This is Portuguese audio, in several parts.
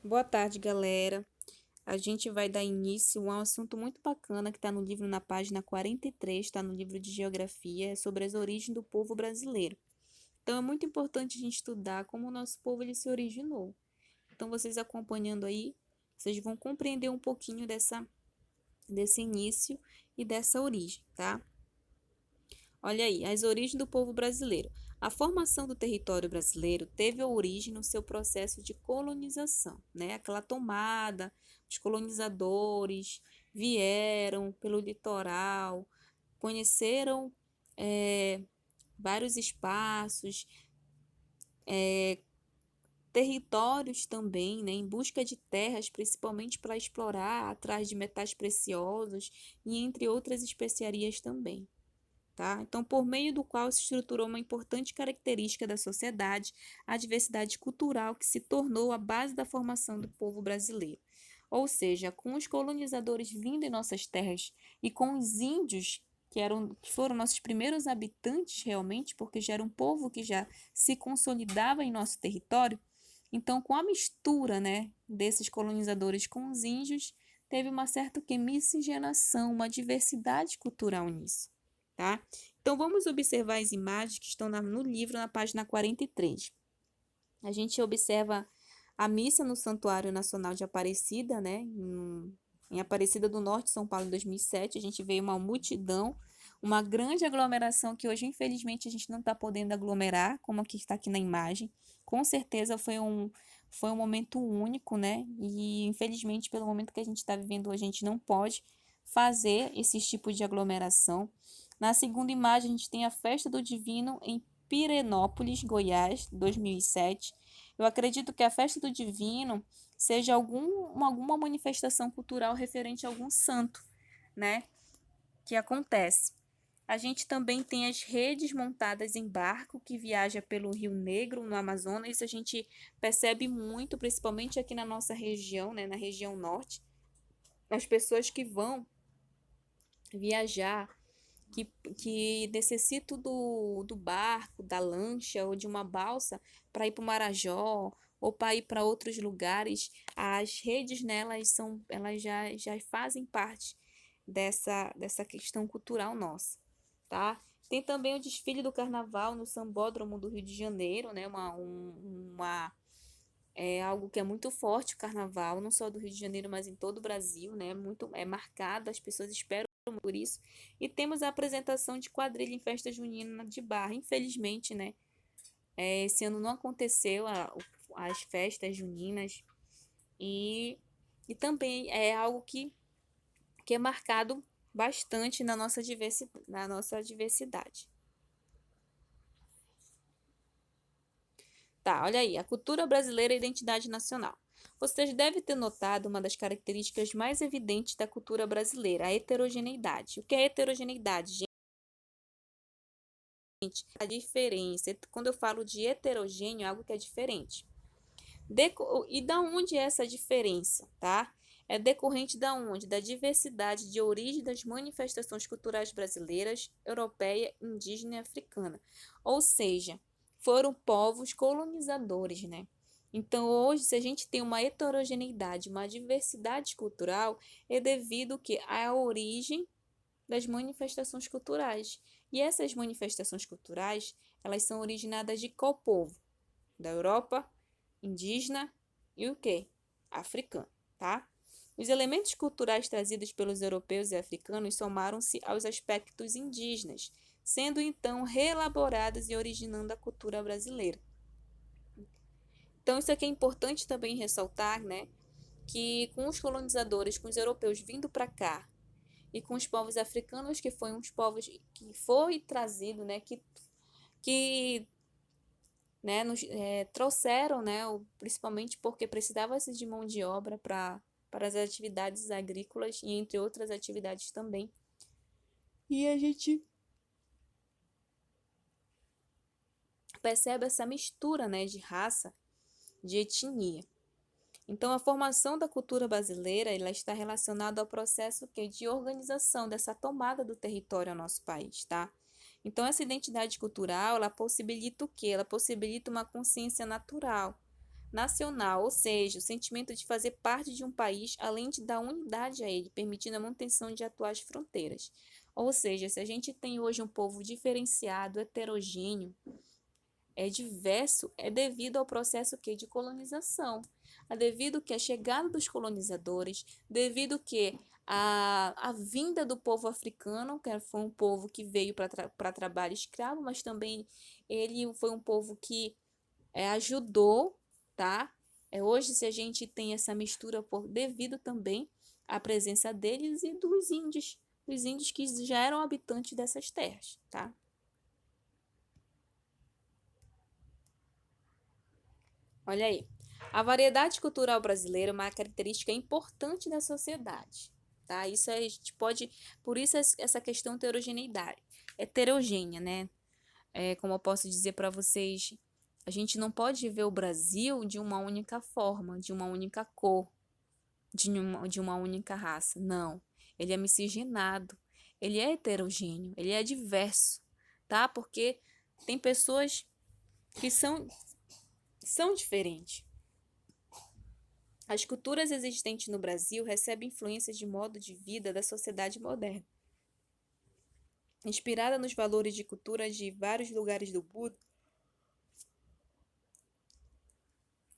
Boa tarde, galera. A gente vai dar início a um assunto muito bacana que está no livro na página 43, está no livro de Geografia, é sobre as origens do povo brasileiro. Então, é muito importante a gente estudar como o nosso povo ele se originou. Então, vocês acompanhando aí, vocês vão compreender um pouquinho desse início e dessa origem, tá? Olha aí, as origens do povo brasileiro. A formação do território brasileiro teve origem no seu processo de colonização, né? Aquela tomada, os colonizadores vieram pelo litoral, conheceram eh, vários espaços, territórios também, né? Em busca de terras, principalmente para explorar, atrás de metais preciosos e entre outras especiarias também. Tá? Então, por meio do qual se estruturou uma importante característica da sociedade, a diversidade cultural que se tornou a base da formação do povo brasileiro. Ou seja, com os colonizadores vindo em nossas terras e com os índios, que foram nossos primeiros habitantes realmente, porque já era um povo que já se consolidava em nosso território, então com a mistura, né, desses colonizadores com os índios, teve uma certa miscigenação, uma diversidade cultural nisso, tá? Então vamos observar as imagens que estão no livro na página 43. A gente observa a missa no Santuário Nacional de Aparecida, né, em Aparecida do Norte, São Paulo, em 2007. A gente vê uma multidão, uma grande aglomeração que hoje, infelizmente, a gente não está podendo aglomerar, como aqui está aqui na imagem. Com certeza foi um momento único, né? E infelizmente, pelo momento que a gente está vivendo hoje, a gente não pode fazer esses tipos de aglomeração. Na segunda imagem, a gente tem a Festa do Divino em Pirenópolis, Goiás, 2007. Eu acredito que a Festa do Divino seja alguma manifestação cultural referente a algum santo, né, que acontece. A gente também tem as redes montadas em barco que viaja pelo Rio Negro, no Amazonas. Isso a gente percebe muito, principalmente aqui na nossa região, né, na região norte. As pessoas que vão viajar que, que necessitam do barco, da lancha ou de uma balsa para ir para o Marajó ou para ir para outros lugares, as redes nelas elas já fazem parte dessa questão cultural nossa, tá? Tem também o desfile do carnaval no Sambódromo do Rio de Janeiro, né? É algo que é muito forte o carnaval, não só do Rio de Janeiro, mas em todo o Brasil, né? Muito é marcado, as pessoas esperam por isso. E temos a apresentação de quadrilha em festa junina de Barra. Infelizmente, né? Esse ano não aconteceu as festas juninas e, e também é algo que é marcado bastante na nossa diversidade. Tá, olha aí, a cultura brasileira e a identidade nacional. Vocês devem ter notado uma das características mais evidentes da cultura brasileira, a heterogeneidade. O que é heterogeneidade, gente? A diferença. Quando eu falo de heterogêneo, é algo que é diferente. E da onde é essa diferença, tá? É decorrente da onde? Da diversidade de origem das manifestações culturais brasileiras, europeia, indígena e africana. Ou seja, foram povos colonizadores, né? Então, hoje, se a gente tem uma heterogeneidade, uma diversidade cultural, é devido que à origem das manifestações culturais. E essas manifestações culturais, elas são originadas de qual povo? Da Europa, indígena e o quê? Africano, tá? Os elementos culturais trazidos pelos europeus e africanos somaram-se aos aspectos indígenas, sendo então reelaborados e originando a cultura brasileira. Então, isso aqui é importante também ressaltar, né? Que com os colonizadores, com os europeus vindo para cá e com os povos africanos, que foi uns povos que foi trazido, né? Que trouxeram, né, principalmente porque precisava-se de mão de obra para as atividades agrícolas e entre outras atividades também. E a gente percebe essa mistura, né, de raça, de etnia. Então, a formação da cultura brasileira ela está relacionada ao processo de organização dessa tomada do território ao nosso país, tá? Então, essa identidade cultural, ela possibilita o quê? Ela possibilita uma consciência natural, nacional, ou seja, o sentimento de fazer parte de um país, além de dar unidade a ele, permitindo a manutenção de atuais fronteiras. Ou seja, se a gente tem hoje um povo diferenciado, heterogêneo, é diverso, é devido ao processo que de colonização, é devido que a chegada dos colonizadores, devido que a vinda do povo africano, que foi um povo que veio para trabalho escravo, mas também ele foi um povo que ajudou, tá? Hoje, se a gente tem essa mistura devido também à presença deles e dos índios que já eram habitantes dessas terras, tá? Olha aí. A variedade cultural brasileira é uma característica importante da sociedade, tá? Isso a gente pode, por isso essa questão heterogeneidade, heterogênea, né? Como eu posso dizer para vocês, a gente não pode ver o Brasil de uma única forma, de uma única cor, de uma única raça. Não. Ele é miscigenado, ele é heterogêneo, ele é diverso, tá? Porque tem pessoas que são diferentes. As culturas existentes no Brasil recebem influências de modo de vida da sociedade moderna. Inspirada nos valores de cultura de vários lugares do mundo,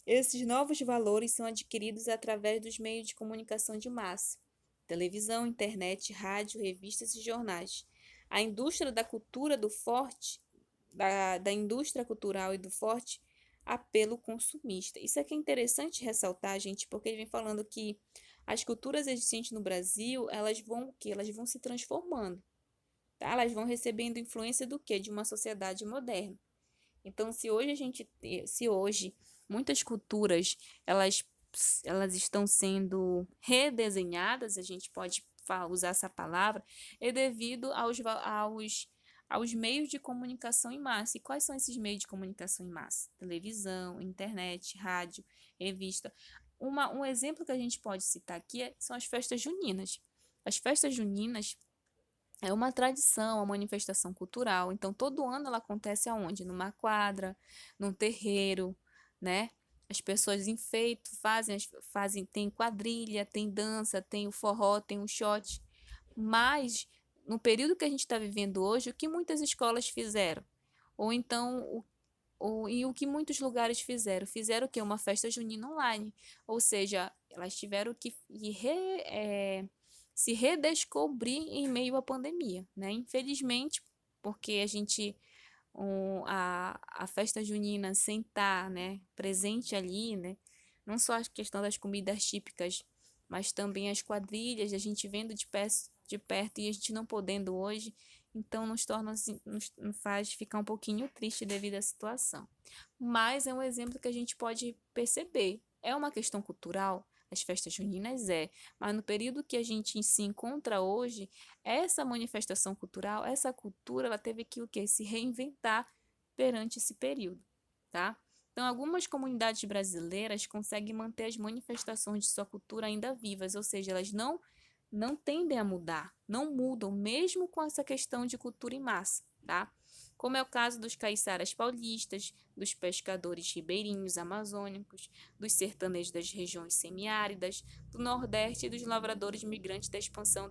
esses novos valores são adquiridos através dos meios de comunicação de massa, televisão, internet, rádio, revistas e jornais. A indústria da cultura do forte, da indústria cultural e do forte apelo consumista. Isso aqui é interessante ressaltar, gente, porque ele vem falando que as culturas existentes no Brasil, elas vão o quê? Elas vão se transformando, tá? Elas vão recebendo influência do quê? De uma sociedade moderna. Então, se hoje muitas culturas elas estão sendo redesenhadas, a gente pode usar essa palavra, é devido aos meios de comunicação em massa. E quais são esses meios de comunicação em massa? Televisão, internet, rádio, revista. Um exemplo que a gente pode citar aqui são as festas juninas. As festas juninas é uma tradição, uma manifestação cultural. Então, todo ano ela acontece aonde? Numa quadra, num terreiro, né? As pessoas enfeitam, tem quadrilha, tem dança, tem o forró, tem o shot. Mas, no período que a gente está vivendo hoje, o que muitas escolas fizeram? Ou então, e o que muitos lugares fizeram? Fizeram o quê? Uma festa junina online. Ou seja, elas tiveram que se redescobrir em meio à pandemia, né? Infelizmente, porque a festa junina sem estar, né, presente ali, né? Não só a questão das comidas típicas, mas também as quadrilhas, a gente vendo de perto e a gente não podendo hoje, então nos torna assim, nos faz ficar um pouquinho triste devido à situação. Mas é um exemplo que a gente pode perceber. É uma questão cultural, as festas juninas mas no período que a gente se encontra hoje, essa manifestação cultural, essa cultura, ela teve que o quê? Se reinventar perante esse período, tá? Então, algumas comunidades brasileiras conseguem manter as manifestações de sua cultura ainda vivas, ou seja, elas não tendem a mudar, não mudam, mesmo com essa questão de cultura em massa, tá? Como é o caso dos caiçaras paulistas, dos pescadores ribeirinhos amazônicos, dos sertanejos das regiões semiáridas, do Nordeste e dos lavradores migrantes da expansão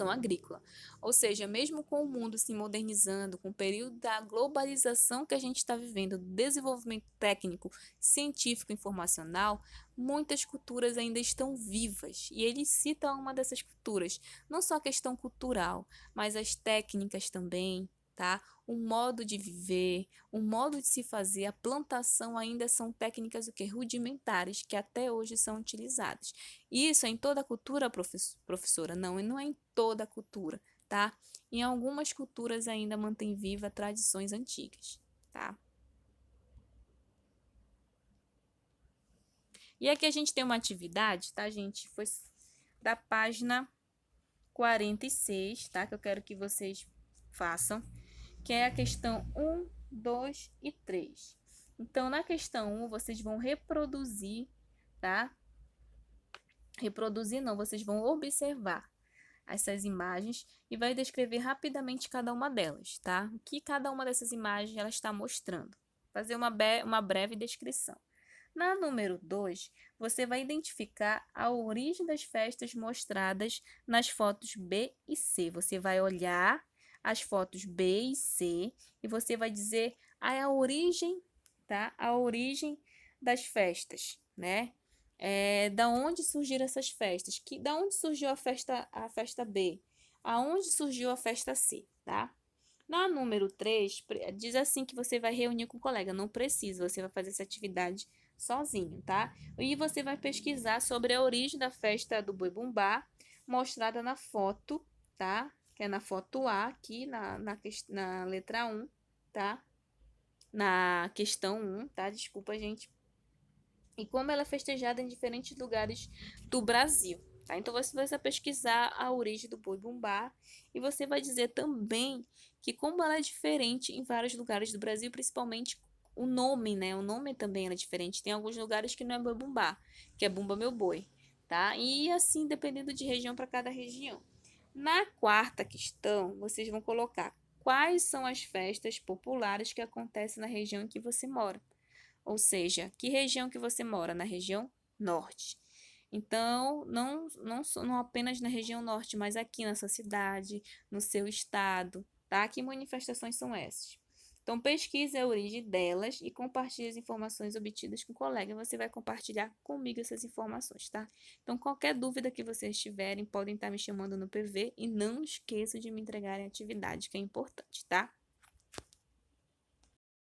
agrícola. Ou seja, mesmo com o mundo se modernizando, com o período da globalização que a gente está vivendo, do desenvolvimento técnico, científico e informacional, muitas culturas ainda estão vivas. E ele cita uma dessas culturas, não só a questão cultural, mas as técnicas também, tá? O modo de viver, o modo de se fazer, a plantação ainda são técnicas o que rudimentares que até hoje são utilizadas. Isso é em toda a cultura, professora? Não, não é em toda a cultura, tá? Em algumas culturas ainda mantém viva tradições antigas, tá? E aqui a gente tem uma atividade, tá, gente? Foi da página 46, tá? Que eu quero que vocês façam, que é a questão 1, 2 e 3. Então, na questão 1, vocês vão reproduzir, tá? Reproduzir não, vocês vão observar essas imagens e vai descrever rapidamente cada uma delas, tá? O que cada uma dessas imagens ela está mostrando. fazer uma breve descrição. Na número 2, você vai identificar a origem das festas mostradas nas fotos B e C. Você vai olhar as fotos B e C e você vai dizer a origem, tá? A origem das festas, né? Da onde surgiram essas festas? Da onde surgiu a festa B? Aonde surgiu a festa C, tá? Na número 3, diz assim que você vai reunir com o colega. Não precisa, você vai fazer essa atividade sozinho, tá? E você vai pesquisar sobre a origem da festa do Boi Bumbá, mostrada na foto, tá? Que é na foto A, aqui na letra 1, tá? Na questão 1, tá? Desculpa, gente. E como ela é festejada em diferentes lugares do Brasil. Tá? Então você vai pesquisar a origem do boi bumbá e você vai dizer também que como ela é diferente em vários lugares do Brasil, principalmente o nome, né? O nome também é diferente. Tem alguns lugares que não é boi bumbá, que é bumba meu boi, tá? E assim, dependendo de região para cada região. Na quarta questão, vocês vão colocar quais são as festas populares que acontecem na região em que você mora. Ou seja, que região que você mora? Na região norte. Então, não apenas na região norte, mas aqui na sua cidade, no seu estado, tá? Que manifestações são essas? Então, pesquise a origem delas e compartilhe as informações obtidas com o colega. Você vai compartilhar comigo essas informações, tá? Então, qualquer dúvida que vocês tiverem, podem estar me chamando no PV e não esqueçam de me entregarem a atividade, que é importante, tá?